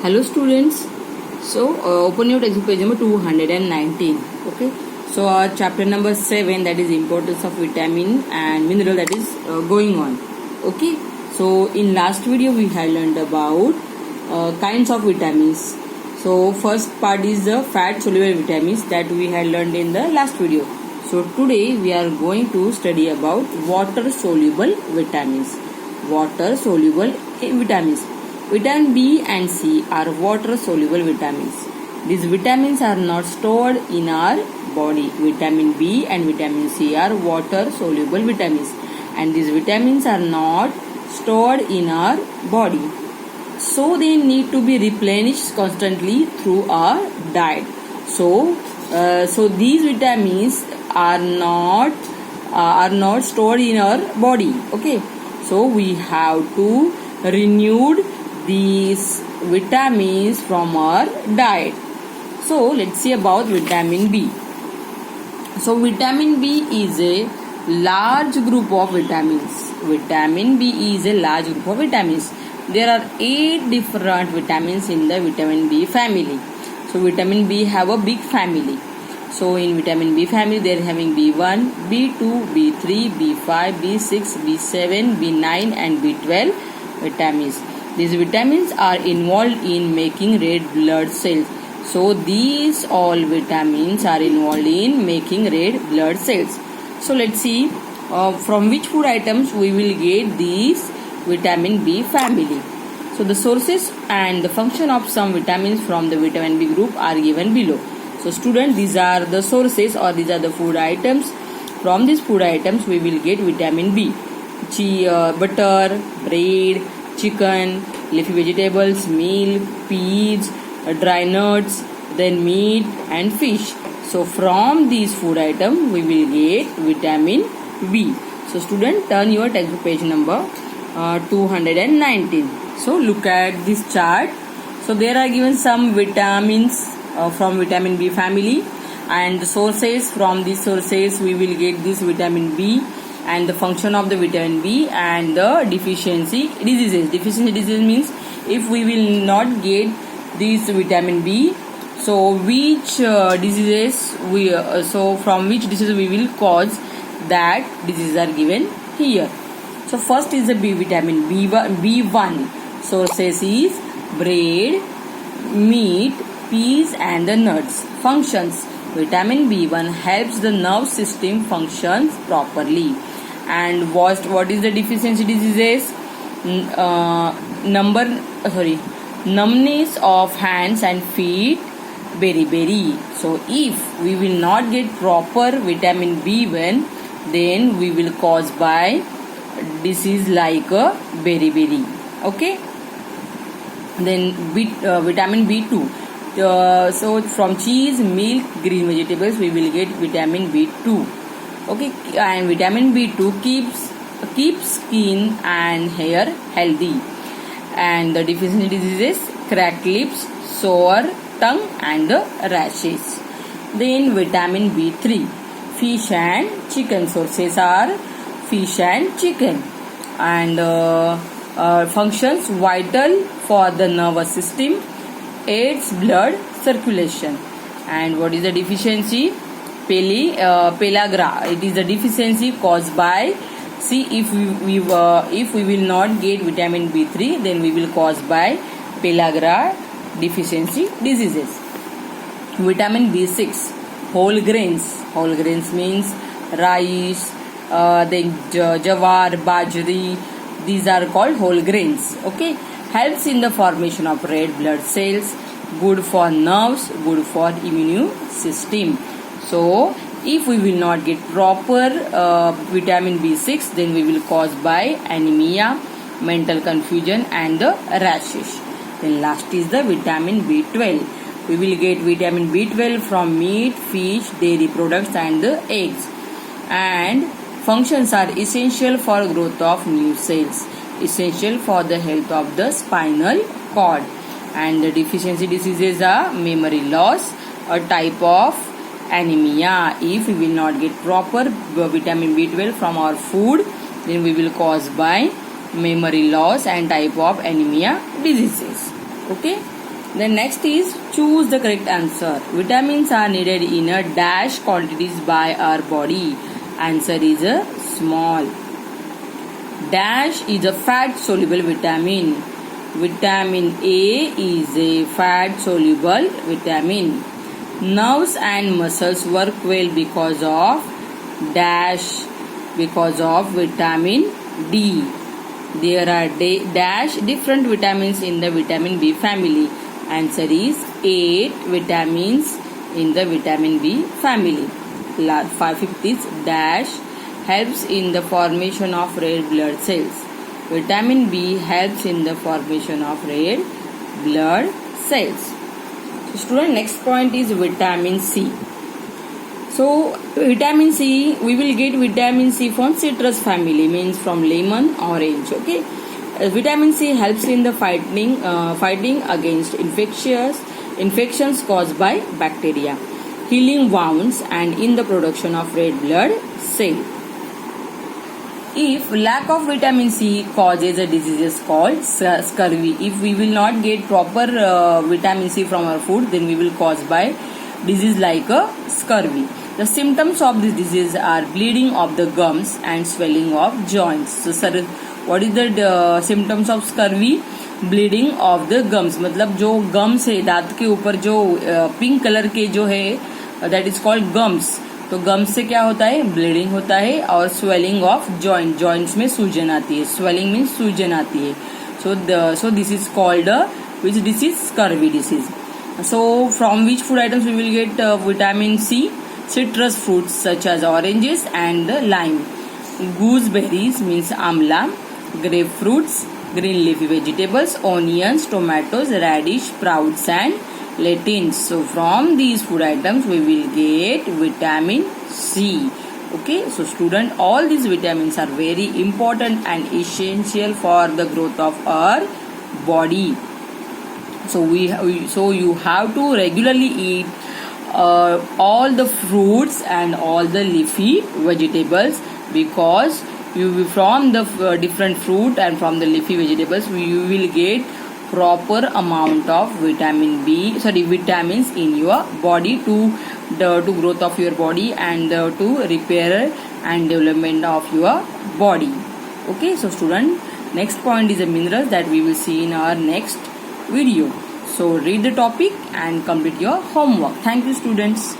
Hello students. Open your textbook page number 219. Okay. So our chapter number 7, that is importance of vitamin and mineral, that is going on. Okay. So in last video we had learned about kinds of vitamins. So first part is the fat soluble vitamins that we had learned in the last video. So today we are going to study about water soluble vitamins. Water soluble vitamins. Vitamin B and C are water soluble vitamins. These vitamins are not stored in our body. Vitamin B and vitamin C are water soluble vitamins, and these vitamins are not stored in our body. So they need to be replenished constantly through our diet. So these vitamins are not stored in our body. Okay. So we have to renew these vitamins from our diet. So let's see about vitamin B. So vitamin B is a large group of vitamins. Vitamin B is a large group of vitamins. There are 8 different vitamins in the vitamin B family. So vitamin B have a big family. So in vitamin B family they are having B1, B2, B3, B5, B6, B7, B9 and B12 vitamins. These vitamins are involved in making red blood cells. So these all vitamins are involved in making red blood cells. So let's see from which food items we will get these vitamin B family. So the sources and the function of some vitamins from the vitamin B group are given below. So students, these are the sources or these are the food items. From these food items we will get vitamin B. Butter, bread, chicken, leafy vegetables, milk, peas, dry nuts, then meat and fish. So from these food items we will get vitamin B. So student, turn your textbook page number 219. So look at this chart. So there are given some vitamins from vitamin B family, and the sources. From these sources we will get this vitamin B, and the function of the vitamin B, and the deficiency diseases. Deficiency disease means if we will not get this vitamin B, so which diseases from which diseases we will cause, that diseases are given here. So first is the B vitamin B1. Sources is bread, meat, peas and the nuts. Functions: vitamin B1 helps the nerve system functions properly. And what is the deficiency diseases? Numbness of hands and feet, beriberi. So if we will not get proper vitamin B1, then we will cause by disease like beriberi. Okay. Then vitamin B2. So from cheese, milk, green vegetables we will get vitamin B2. Okay, and vitamin B2 keeps skin and hair healthy. And the deficiency diseases: cracked lips, sore tongue and the rashes. Then vitamin B3, fish and chicken. Sources are fish and chicken, and functions: vital for the nervous system, aids blood circulation. And what is the deficiency? Pellagra. It is a deficiency caused by, if we will not get vitamin B3, then we will cause by pellagra deficiency diseases. Vitamin B6, whole grains. Whole grains means rice, then jawar, bajri. These are called whole grains. Okay, helps in the formation of red blood cells, good for nerves, good for immune system. So if we will not get proper vitamin B6, then we will cause by anemia, mental confusion and the rashes. Then last is the vitamin B12. We will get vitamin B12 from meat, fish, dairy products and the eggs. And functions are essential for growth of new cells, essential for the health of the spinal cord. And the deficiency diseases are memory loss, a type of anemia. If we will not get proper vitamin B12 from our food, then we will cause by memory loss and type of anemia diseases. Okay. Then next is choose the correct answer. Vitamins are needed in a dash quantities by our body. Answer is a small. Dash is a fat soluble vitamin. Vitamin A is a fat soluble vitamin. Nerves and muscles work well because of dash, because of vitamin D. There are dash different vitamins in the vitamin B family. Answer is 8 vitamins in the vitamin B family. Fifth is dash helps in the formation of red blood cells. Vitamin B helps in the formation of red blood cells. So student, next point is vitamin C. So vitamin C, we will get vitamin C from citrus family, means from lemon, orange. Okay. Vitamin C helps in the fighting against infections caused by bacteria, healing wounds, and in the production of red blood cell. If lack of vitamin C causes a disease called scurvy, if we will not get proper vitamin C from our food, then we will cause by disease like a scurvy. The symptoms of this disease are bleeding of the gums and swelling of joints. So sir, what is the symptoms of scurvy? Bleeding of the gums, मतलब जो gums है दांत के ऊपर जो pink colour के जो है that is called gums. तो गम्स से क्या होता है? ब्लीडिंग होता है. और स्वेलिंग ऑफ जॉइंट, जॉइंट्स में सूजन आती है. स्वेलिंग मीन्स सूजन आती है. So this is called which disease? Scurvy disease. So from which food items we will get vitamin C? Citrus fruits such as oranges and lime. Gooseberries means amla. Grapefruits, green leafy vegetables, onions, tomatoes, radish, sprouts and lentils. So from these food items we will get vitamin C. Okay, so student, all these vitamins are very important and essential for the growth of our body. So you have to regularly eat all the fruits and all the leafy vegetables, because you from the different fruit and from the leafy vegetables you will get proper amount of vitamins in your body to growth of your body and to repair and development of your body. Okay, so student, next point is the minerals that we will see in our next video. So read the topic and complete your homework. Thank you students.